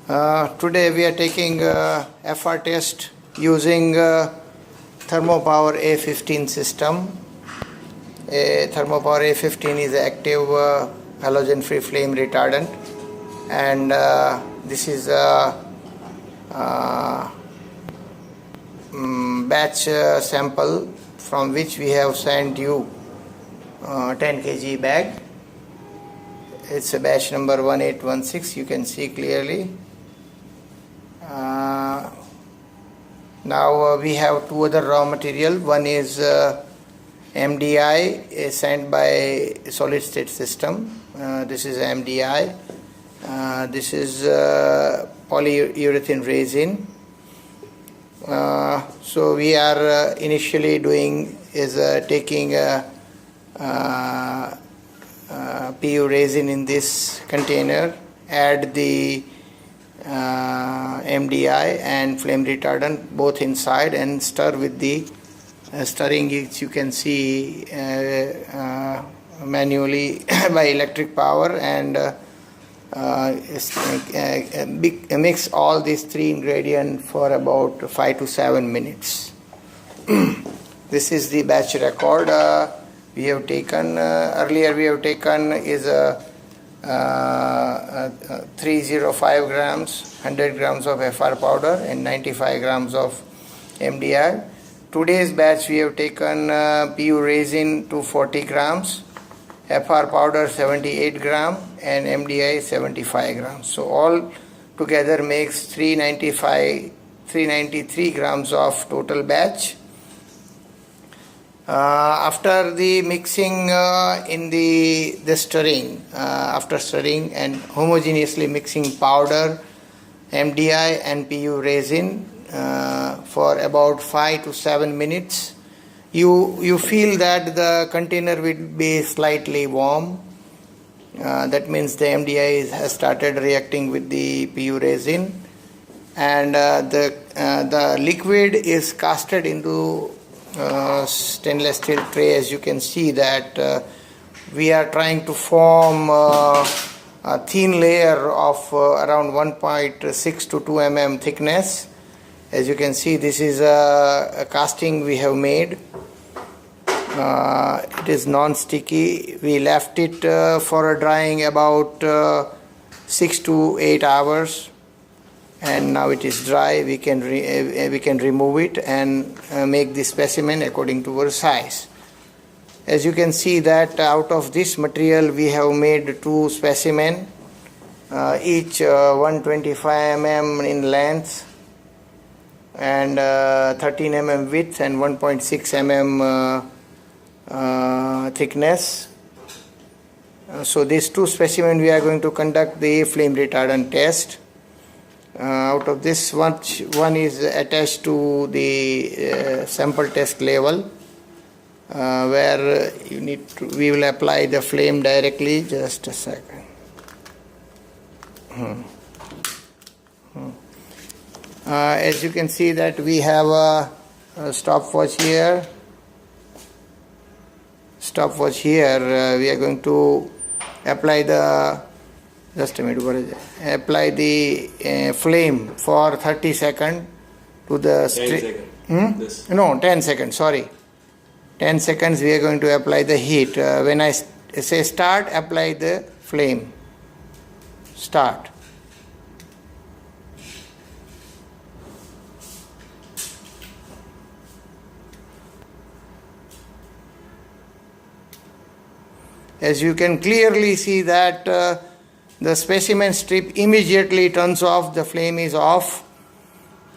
Today we are taking FR test using Thermopower A15 system. Thermopower A15 is active halogen free flame retardant, and this is a batch sample from which we have sent you 10 kg bag. It's a batch number 1816, you can see clearly. Now we have two other raw material. One is MDI sent by solid state system. This is MDI. This is polyurethane resin. So we are initially doing is taking PU resin in this container, add the MDI and flame retardant both inside, and stir with the stirring it you can see manually by electric power, and mix all these three ingredients for about 5 to 7 minutes. This is the batch record we have taken. Earlier we have taken is 305 grams, 100 grams of FR powder and 95 grams of MDI. Today's batch we have taken PU resin 240 grams, FR powder 78 gram and MDI 75 grams. So all together makes 393 grams of total batch. After the mixing in the stirring, after stirring and homogeneously mixing powder, MDI and PU resin for about 5 to 7 minutes, you feel that the container will be slightly warm. That means the MDI has started reacting with the PU resin, and the liquid is casted into stainless steel tray. As you can see that we are trying to form a thin layer of around 1.6 to 2 mm thickness. As you can see, this is a casting we have made. It is non-sticky. We left it for a drying about 6 to 8 hours, and now it is dry. We can remove it and make the specimen according to our size. As you can see that out of this material we have made two specimen, each 125 mm in length and 13 mm width and 1.6 mm thickness. So these two specimens we are going to conduct the flame retardant test. Out of this one is attached to the sample test level, where we will apply the flame directly. Just a second. As you can see that we have a stopwatch here. Stopwatch here. We are going to apply the apply the flame for 30 seconds to the 10 seconds, sorry. 10 seconds we are going to apply the heat. When I say start, apply the flame. Start. As you can clearly see that the specimen strip immediately turns off, the flame is off,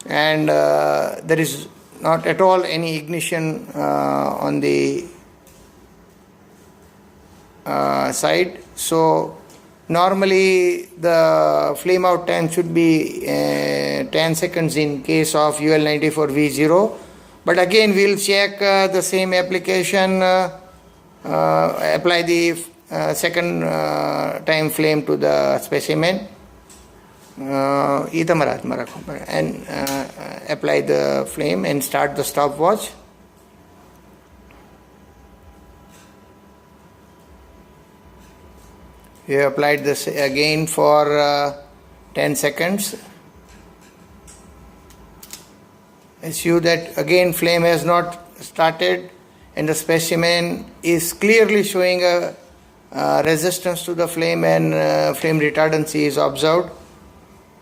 and there is not at all any ignition on the side. So normally the flame out time should be 10 seconds in case of UL94V0, but again we will check the same application, apply the second time flame to the specimen, and apply the flame and start the stopwatch. We have applied this again for 10 seconds. Assume that again flame has not started and the specimen is clearly showing a resistance to the flame and flame retardancy is observed.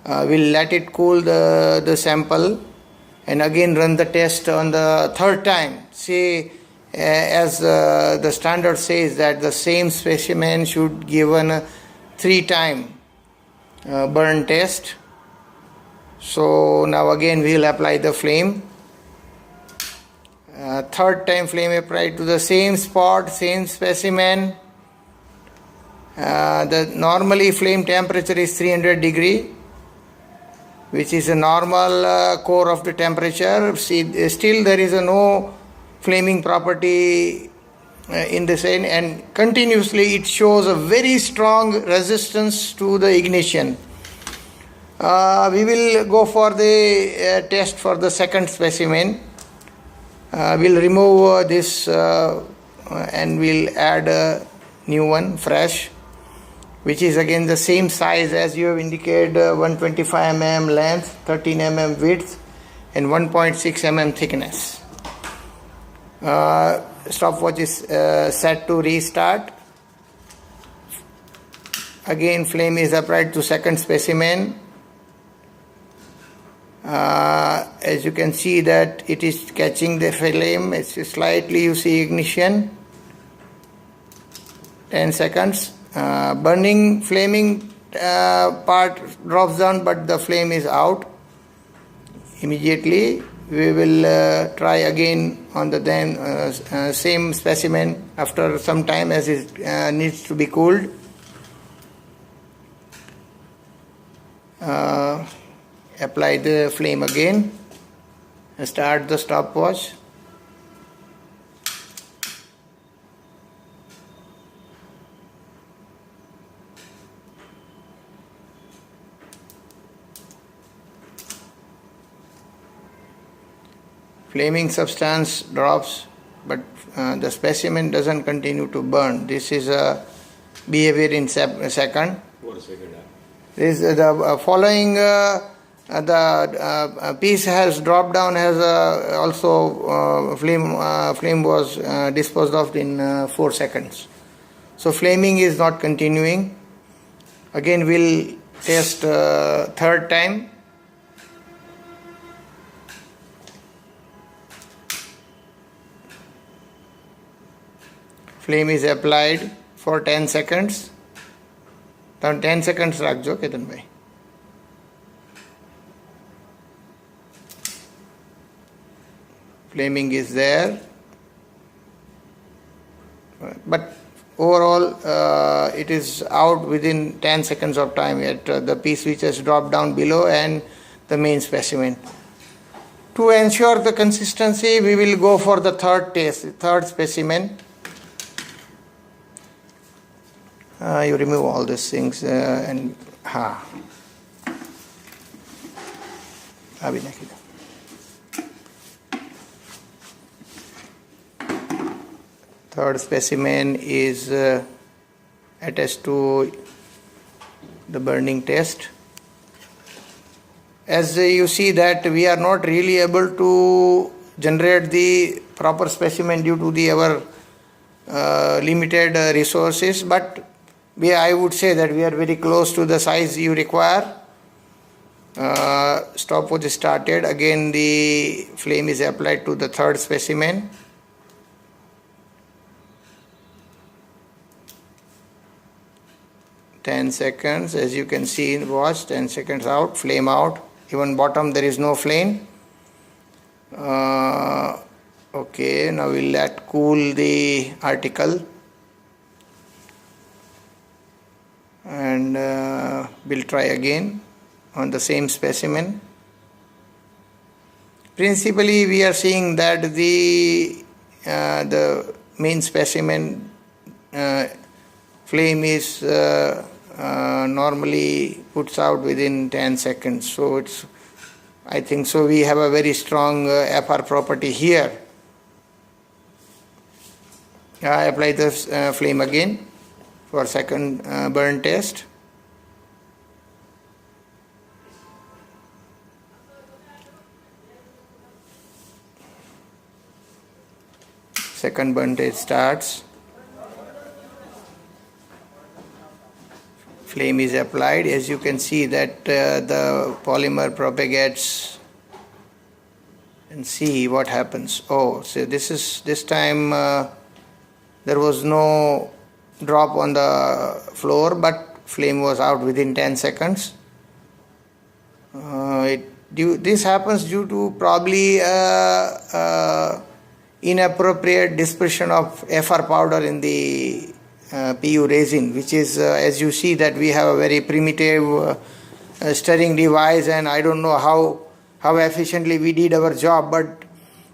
We'll let it cool the sample and again run the test on the third time. See, as the standard says that the same specimen should given a 3-time burn test. So now again we will apply the flame. Third time flame applied to the same spot, same specimen. The normally flame temperature is 300 degree, which is a normal core of the temperature. See, still there is no flaming property in this end, and continuously it shows a very strong resistance to the ignition. We will go for the test for the second specimen. We'll remove this and we'll add a new one, fresh, which is again the same size as you have indicated, 125 mm length, 13 mm width and 1.6 mm thickness. Stopwatch is set to restart. Again flame is applied to second specimen. As you can see that it is catching the flame, it's slightly you see ignition. 10 seconds. Burning flaming part drops down but the flame is out. Immediately we will try again on the then same specimen after some time as it needs to be cooled. Apply the flame again, start the stopwatch. Flaming substance drops, but the specimen doesn't continue to burn. This is a behavior in second. What a second. This the following the piece has dropped down, has also flame was disposed of in 4 seconds. So flaming is not continuing. Again we'll test third time. Flame is applied for 10 seconds. Then 10 seconds rakjo Ketan bhai. Flaming is there, but overall it is out within 10 seconds of time at the piece which has dropped down below and the main specimen. To ensure the consistency, we will go for the third test, third specimen. You remove all these things and abhi nakhi. Third specimen is attached to the burning test. As you see that we are not really able to generate the proper specimen due to the our limited resources, but I would say that we are very close to the size you require. Stopwatch is started. Again the flame is applied to the third specimen. Ten seconds, as you can see, watch, 10 seconds out, flame out. Even bottom there is no flame. Okay, now we'll let cool the article. And we'll try again on the same specimen. Principally we are seeing that the main specimen flame is normally puts out within 10 seconds. So it's, I think so we have a very strong FR property here. I apply this flame again for second burn test. Second burn test starts. Flame is applied. As you can see that the polymer propagates, and see what happens. Oh, so this time there was no drop on the floor, but flame was out within 10 seconds. This happens due to probably inappropriate dispersion of FR powder in the PU resin, which is, as you see, that we have a very primitive stirring device, and I don't know how efficiently we did our job, but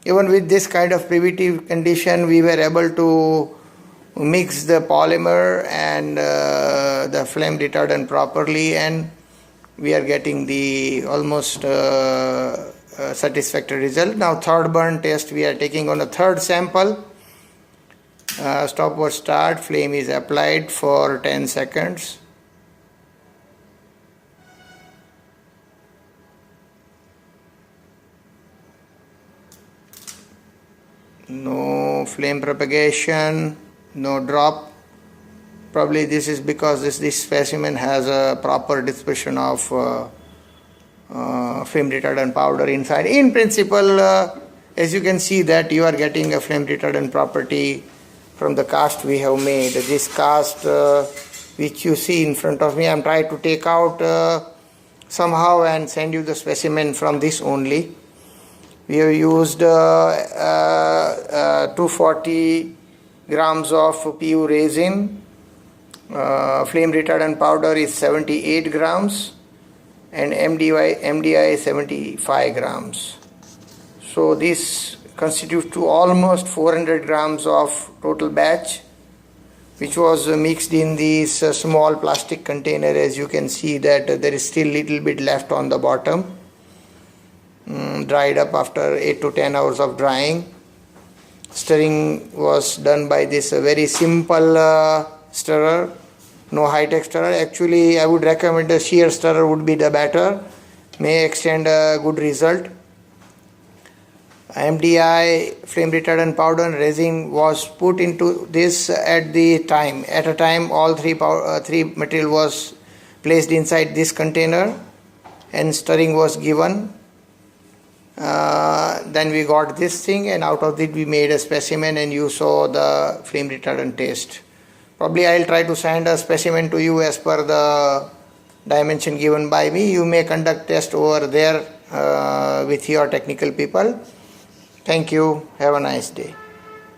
even with this kind of primitive condition, we were able to mix the polymer and the flame retardant properly, and we are getting the almost satisfactory result. Now third burn test we are taking on a third sample. Stopwatch start, flame is applied for 10 seconds. No flame propagation, no drop. Probably this is because this specimen has a proper dispersion of flame retardant powder inside. In principle, as you can see that you are getting a flame retardant property from the cast we have made. This cast which you see in front of me, I am trying to take out somehow and send you the specimen from this only. We have used 240 grams of PU resin. Flame retardant powder is 78 grams and MDI 75 grams. So this constitutes to almost 400 grams of total batch, which was mixed in this small plastic container. As you can see that there is still little bit left on the bottom, dried up after 8 to 10 hours of drying. Stirring was done by this very simple stirrer, no high-tech stirrer. Actually, I would recommend a shear stirrer would be the better, may extend a good result. MDI, flame retardant powder and resin was put into this at a time all three material was placed inside this container and stirring was given. Then we got this thing, and out of it we made a specimen, and you saw the flame retardant test. Probably I will try to send a specimen to you as per the dimension given by me. You may conduct test over there with your technical people. Thank you. Have a nice day.